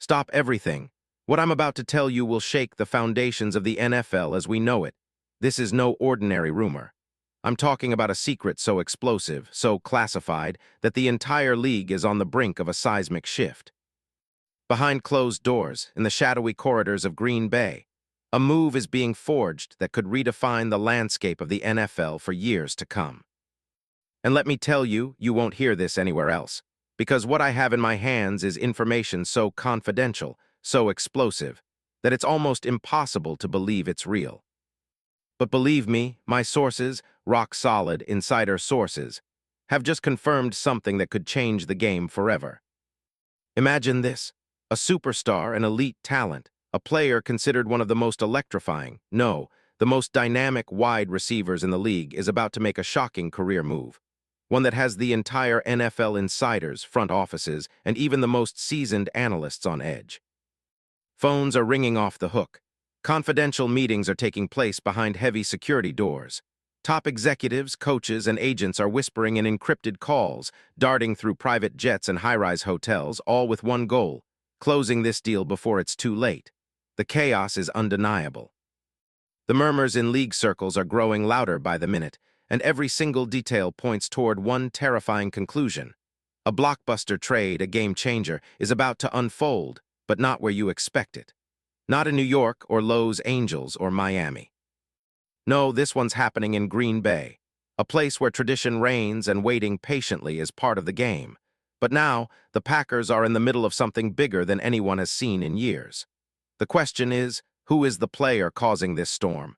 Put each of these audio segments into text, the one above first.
Stop everything. What I'm about to tell you will shake the foundations of the NFL as we know it. This is no ordinary rumor. I'm talking about a secret so explosive, so classified, that the entire league is on the brink of a seismic shift. Behind closed doors, in the shadowy corridors of Green Bay, a move is being forged that could redefine the landscape of the NFL for years to come. And let me tell you, you won't hear this anywhere else, because what I have in my hands is information so confidential, so explosive, that it's almost impossible to believe it's real. But believe me, my sources, rock-solid insider sources, have just confirmed something that could change the game forever. Imagine this: a superstar, an elite talent, a player considered one of the most electrifying, no, the most dynamic wide receivers in the league is about to make a shocking career move. One that has the entire NFL insiders, front offices, and even the most seasoned analysts on edge. Phones are ringing off the hook. Confidential meetings are taking place behind heavy security doors. Top executives, coaches, and agents are whispering in encrypted calls, darting through private jets and high-rise hotels, all with one goal: closing this deal before it's too late. The chaos is undeniable. The murmurs in league circles are growing louder by the minute, and every single detail points toward one terrifying conclusion. A blockbuster trade, a game-changer, is about to unfold, but not where you expect it. Not in New York or Los Angeles or Miami. No, this one's happening in Green Bay, a place where tradition reigns and waiting patiently is part of the game. But now, the Packers are in the middle of something bigger than anyone has seen in years. The question is, who is the player causing this storm?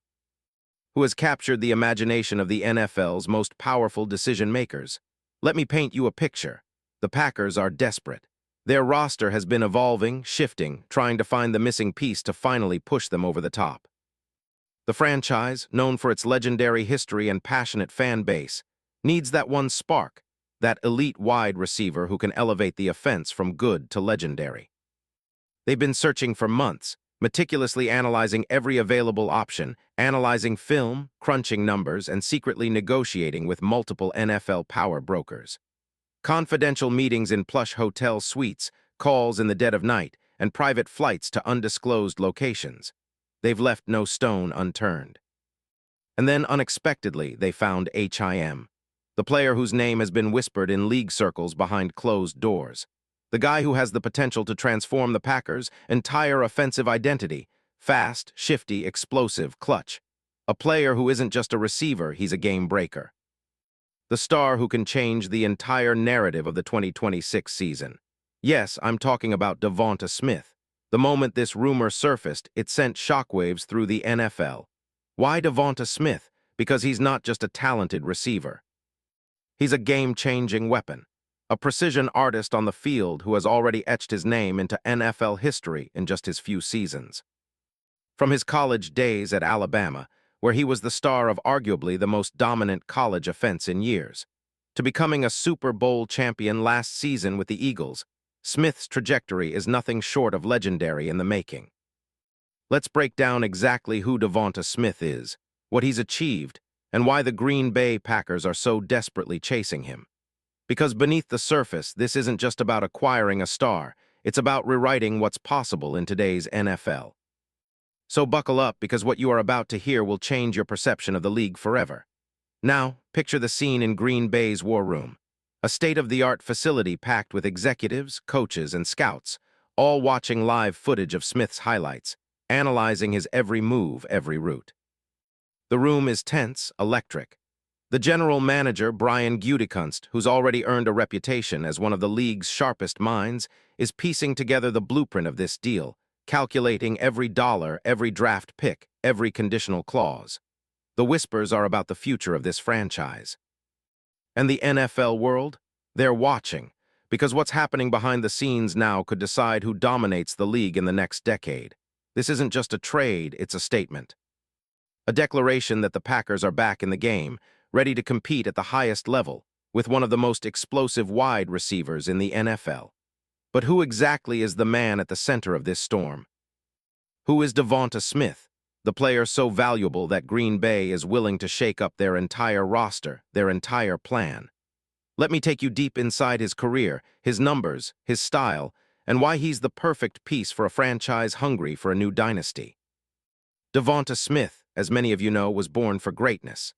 Who has captured the imagination of the NFL's most powerful decision-makers? Let me paint you a picture. The Packers are desperate. Their roster has been evolving, shifting, trying to find the missing piece to finally push them over the top. The franchise, known for its legendary history and passionate fan base, needs that one spark, that elite wide receiver who can elevate the offense from good to legendary. They've been searching for months, meticulously analyzing every available option, analyzing film, crunching numbers, and secretly negotiating with multiple NFL power brokers. Confidential meetings in plush hotel suites, calls in the dead of night, and private flights to undisclosed locations. They've left no stone unturned. And then, unexpectedly, they found HIM, the player whose name has been whispered in league circles behind closed doors. The guy who has the potential to transform the Packers' entire offensive identity: fast, shifty, explosive, clutch. A player who isn't just a receiver, he's a game breaker. The star who can change the entire narrative of the 2026 season. Yes, I'm talking about Devonta Smith. The moment this rumor surfaced, it sent shockwaves through the NFL. Why Devonta Smith? Because he's not just a talented receiver. He's a game-changing weapon. A precision artist on the field who has already etched his name into NFL history in just his few seasons. From his college days at Alabama, where he was the star of arguably the most dominant college offense in years, to becoming a Super Bowl champion last season with the Eagles, Smith's trajectory is nothing short of legendary in the making. Let's break down exactly who Devonta Smith is, what he's achieved, and why the Green Bay Packers are so desperately chasing him. Because beneath the surface, this isn't just about acquiring a star, it's about rewriting what's possible in today's NFL. So buckle up, because what you are about to hear will change your perception of the league forever. Now, picture the scene in Green Bay's war room. A state-of-the-art facility packed with executives, coaches, and scouts, all watching live footage of Smith's highlights, analyzing his every move, every route. The room is tense, electric. The general manager, Brian Gutekunst, who's already earned a reputation as one of the league's sharpest minds, is piecing together the blueprint of this deal, calculating every dollar, every draft pick, every conditional clause. The whispers are about the future of this franchise. And the NFL world? They're watching, because what's happening behind the scenes now could decide who dominates the league in the next decade. This isn't just a trade, it's a statement. A declaration that the Packers are back in the game, ready to compete at the highest level, with one of the most explosive wide receivers in the NFL. But who exactly is the man at the center of this storm? Who is Devonta Smith, the player so valuable that Green Bay is willing to shake up their entire roster, their entire plan? Let me take you deep inside his career, his numbers, his style, and why he's the perfect piece for a franchise hungry for a new dynasty. Devonta Smith, as many of you know, was born for greatness.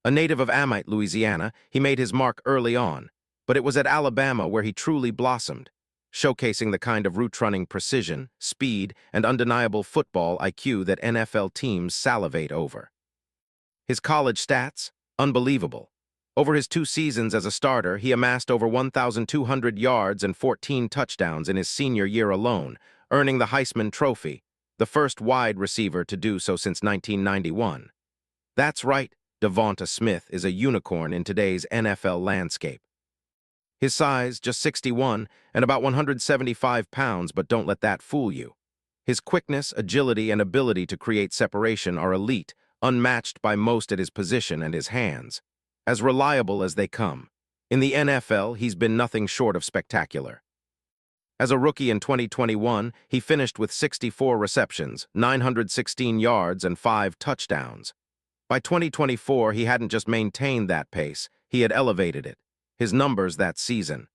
A native of Amite, Louisiana, he made his mark early on, but it was at Alabama where he truly blossomed, showcasing the kind of route-running precision, speed, and undeniable football IQ that NFL teams salivate over. His college stats? Unbelievable. Over his 2 seasons as a starter, he amassed over 1,200 yards and 14 touchdowns in his senior year alone, earning the Heisman Trophy, the first wide receiver to do so since 1991. That's right, Devonta Smith is a unicorn in today's NFL landscape. His size, just 6'1", and about 175 pounds, but don't let that fool you. His quickness, agility, and ability to create separation are elite, unmatched by most at his position and his hands. As reliable as they come. In the NFL, he's been nothing short of spectacular. As a rookie in 2021, he finished with 64 receptions, 916 yards, and 5 touchdowns. By 2024, he hadn't just maintained that pace, he had elevated it. His numbers that season: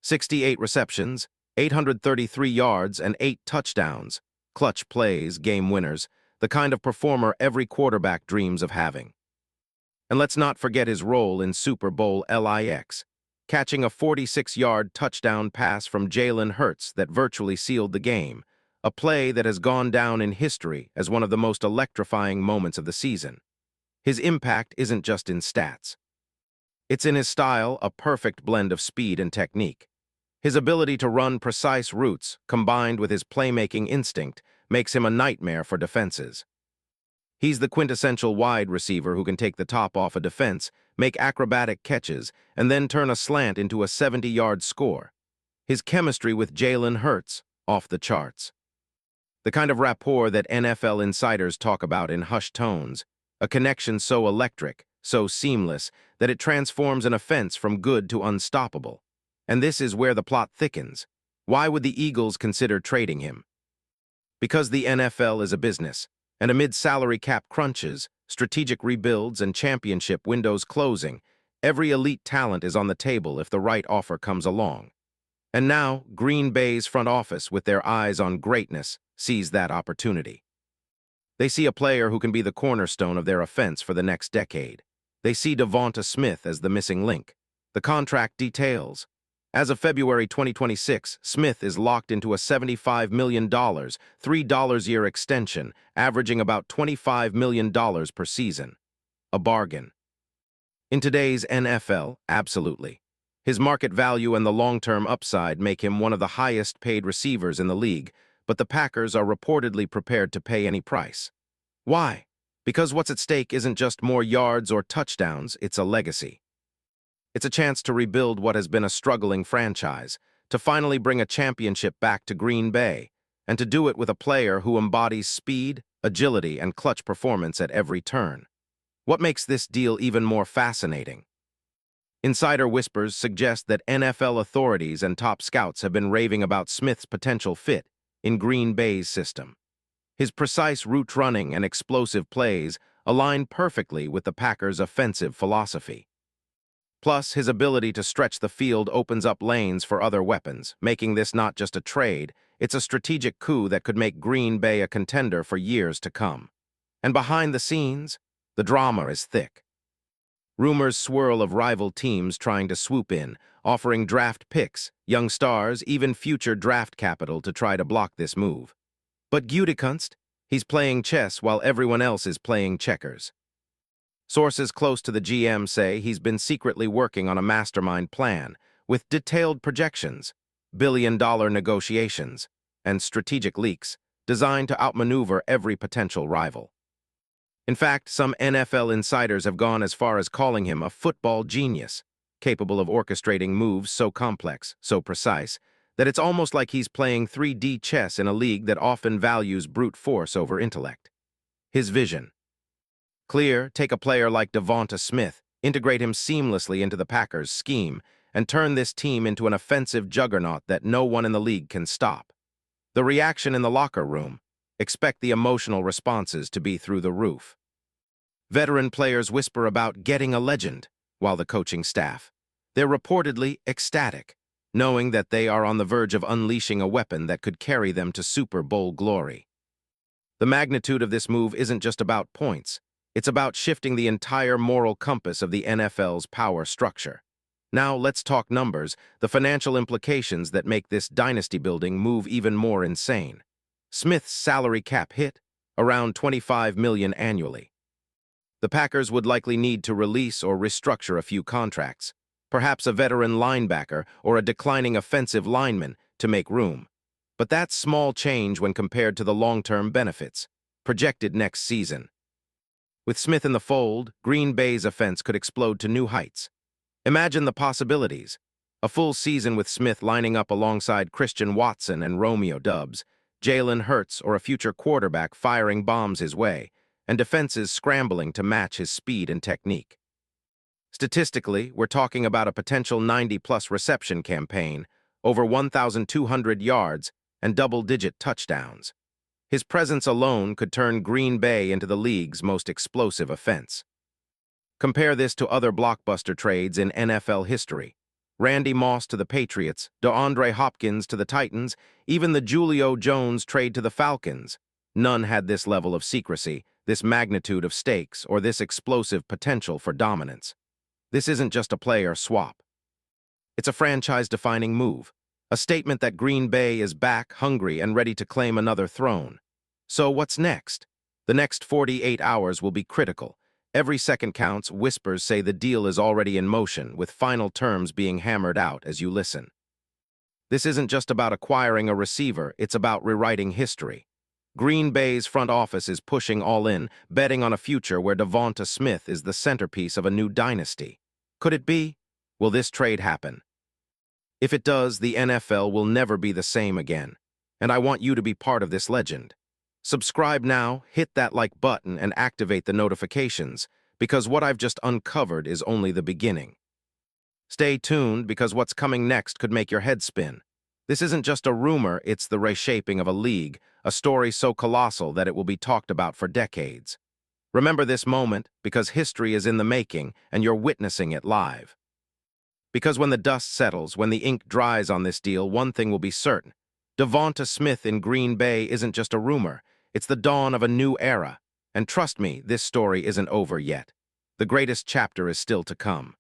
68 receptions, 833 yards, and 8 touchdowns. Clutch plays, game winners, the kind of performer every quarterback dreams of having. And let's not forget his role in Super Bowl LIX, catching a 46-yard touchdown pass from Jalen Hurts that virtually sealed the game, a play that has gone down in history as one of the most electrifying moments of the season. His impact isn't just in stats. It's in his style, a perfect blend of speed and technique. His ability to run precise routes, combined with his playmaking instinct, makes him a nightmare for defenses. He's the quintessential wide receiver who can take the top off a defense, make acrobatic catches, and then turn a slant into a 70-yard score. His chemistry with Jalen Hurts, off the charts. The kind of rapport that NFL insiders talk about in hushed tones, a connection so electric, so seamless, that it transforms an offense from good to unstoppable. And this is where the plot thickens. Why would the Eagles consider trading him? Because the NFL is a business, and amid salary cap crunches, strategic rebuilds, and championship windows closing, every elite talent is on the table if the right offer comes along. And now, Green Bay's front office, with their eyes on greatness, sees that opportunity. They see a player who can be the cornerstone of their offense for the next decade. They see Devonta Smith as the missing link. The contract details. As of February 2026, Smith is locked into a $75 million, $3-year extension, averaging about $25 million per season. A bargain. In today's NFL, absolutely. His market value and the long-term upside make him one of the highest-paid receivers in the league, but the Packers are reportedly prepared to pay any price. Why? Because what's at stake isn't just more yards or touchdowns, it's a legacy. It's a chance to rebuild what has been a struggling franchise, to finally bring a championship back to Green Bay, and to do it with a player who embodies speed, agility, and clutch performance at every turn. What makes this deal even more fascinating? Insider whispers suggest that NFL authorities and top scouts have been raving about Smith's potential fit in Green Bay's system. His precise route running and explosive plays align perfectly with the Packers' offensive philosophy. Plus, his ability to stretch the field opens up lanes for other weapons, making this not just a trade, it's a strategic coup that could make Green Bay a contender for years to come. And behind the scenes, the drama is thick. Rumors swirl of rival teams trying to swoop in, offering draft picks, young stars, even future draft capital to try to block this move. But Gutekunst, he's playing chess while everyone else is playing checkers. Sources close to the GM say he's been secretly working on a mastermind plan with detailed projections, billion-dollar negotiations, and strategic leaks designed to outmaneuver every potential rival. In fact, some NFL insiders have gone as far as calling him a football genius, capable of orchestrating moves so complex, so precise, that it's almost like he's playing 3D chess in a league that often values brute force over intellect. His vision. Clear, take a player like Devonta Smith, integrate him seamlessly into the Packers' scheme, and turn this team into an offensive juggernaut that no one in the league can stop. The reaction in the locker room. Expect the emotional responses to be through the roof. Veteran players whisper about getting a legend, while the coaching staff. They're reportedly ecstatic. knowing that they are on the verge of unleashing a weapon that could carry them to Super Bowl glory. The magnitude of this move isn't just about points. It's about shifting the entire moral compass of the NFL's power structure. Now let's talk numbers, the financial implications that make this dynasty-building move even more insane. Smith's salary cap hit around $25 million annually. The Packers would likely need to release or restructure a few contracts, perhaps a veteran linebacker or a declining offensive lineman to make room. But that's small change when compared to the long-term benefits projected next season. With Smith in the fold, Green Bay's offense could explode to new heights. Imagine the possibilities. A full season with Smith lining up alongside Christian Watson and Romeo Doubs, Jalen Hurts or a future quarterback firing bombs his way, and defenses scrambling to match his speed and technique. Statistically, we're talking about a potential 90-plus reception campaign, over 1,200 yards, and double-digit touchdowns. His presence alone could turn Green Bay into the league's most explosive offense. Compare this to other blockbuster trades in NFL history. Randy Moss to the Patriots, DeAndre Hopkins to the Titans, even the Julio Jones trade to the Falcons. None had this level of secrecy, this magnitude of stakes, or this explosive potential for dominance. This isn't just a player swap. It's a franchise-defining move, a statement that Green Bay is back, hungry, and ready to claim another throne. So what's next? The next 48 hours will be critical. Every second counts. Whispers say the deal is already in motion, with final terms being hammered out as you listen. This isn't just about acquiring a receiver, it's about rewriting history. Green Bay's front office is pushing all in, betting on a future where Devonta Smith is the centerpiece of a new dynasty. Could it be? Will this trade happen? If it does, the NFL will never be the same again, and I want you to be part of this legend. Subscribe now, hit that like button, and activate the notifications, because what I've just uncovered is only the beginning. Stay tuned, because what's coming next could make your head spin. This isn't just a rumor, it's the reshaping of a league, a story so colossal that it will be talked about for decades. Remember this moment, because history is in the making, and you're witnessing it live. Because when the dust settles, when the ink dries on this deal, one thing will be certain. Devonta Smith in Green Bay isn't just a rumor, it's the dawn of a new era. And trust me, this story isn't over yet. The greatest chapter is still to come.